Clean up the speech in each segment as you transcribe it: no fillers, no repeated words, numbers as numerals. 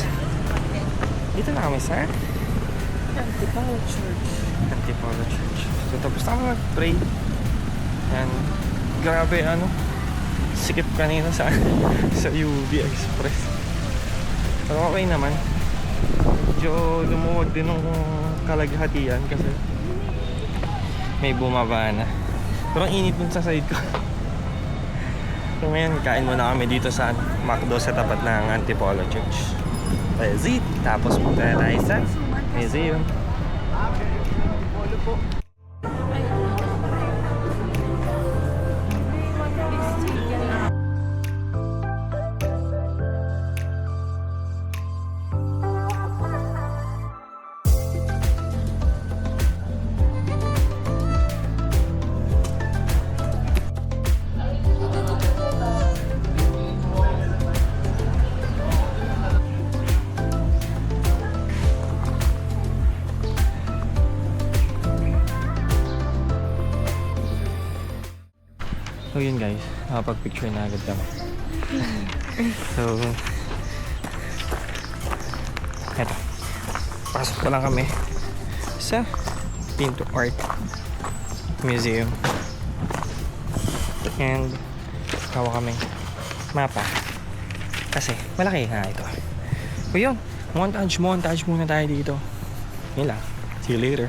guys. Dito na kami sa Antipolo Church. Antipolo Church. So tapos na kami mag-pray. And grabe sikip kanina sa UB Express. Pero okay naman. Medyo lumuwag din ng kalaghatian kasi may bumaba na. Pero ang init dun sa side ko. So ngayon, kain muna kami dito sa McDo sa tapat ng Antipolo Church. Visit. Tapos punta na tayo sa museum. So yun guys, nakapag-picture na agad kami. So eto, pasok pa lang kami sa Pinto Art Museum. And kawa kami mapa kasi malaki nga ito. So yun, montage muna tayo dito. Yun lang, see you later.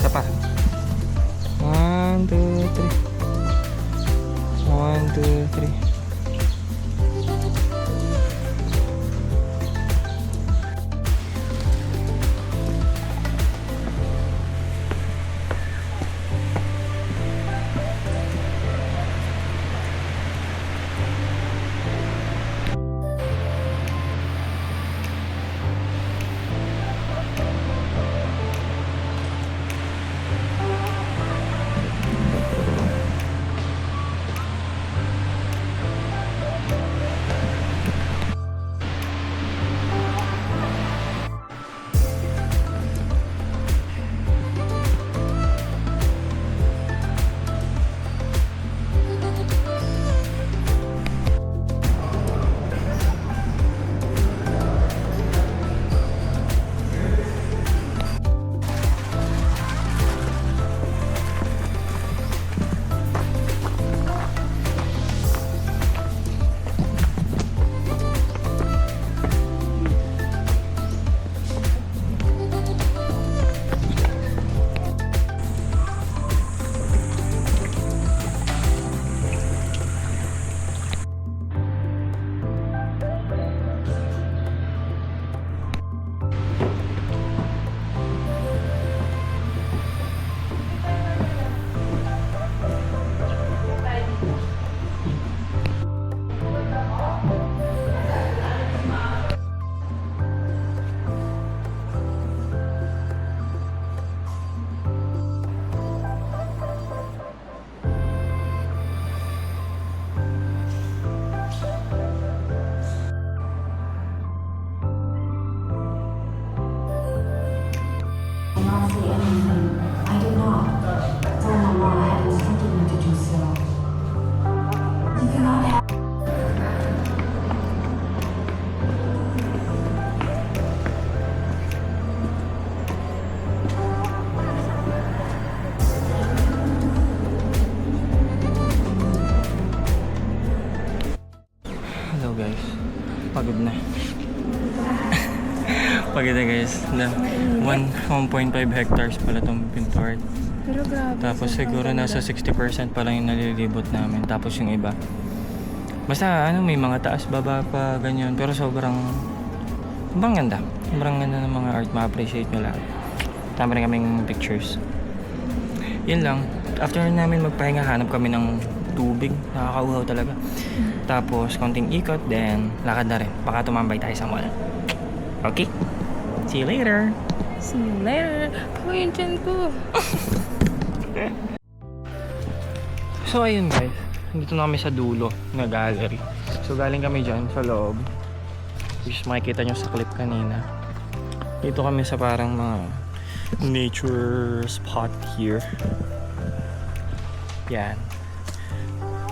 Isa pa. 1, 2, 3. 1, 2, 3. pagod na. Pagod na guys. 1.5 hectares pala itong Pinto Art. Pero grabe. Tapos siguro sobrang nasa ganda. 60% pa lang yung nalilibot namin. Tapos yung iba. Basta may mga taas, baba pa, ganyan. Pero sobrang ganda. Sobrang ganda ng mga art. Ma-appreciate nyo lahat. Tama rin kaming pictures. Yun lang. After namin magpahinga, hanap kami ng tubig. Nakakauhaw talaga. Tapos konting ikot, then lakad na rin. Baka tumambay tayo sa mall. Okay? See you later! See you later. Pako yung chan ko. So ayun guys, dito na kami sa dulo na gallery. So galing kami dyan sa loob, which is makikita nyo sa clip kanina. Dito kami sa parang mga nature spot here. Yan.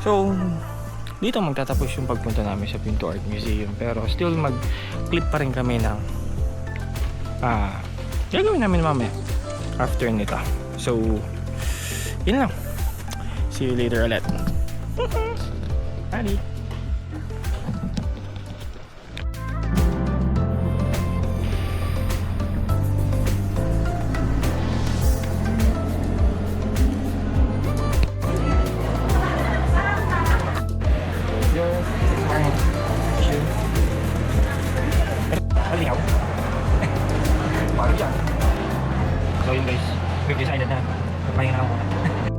So dito magtatapos yung pagpunta namin sa Pinto Art Museum. Pero still mag-clip pa rin kami ng gagawin namin mamaya after nito. So yun lang. See you later ulit. Bye. So yun guys, we've decided na magpahinga ako muna.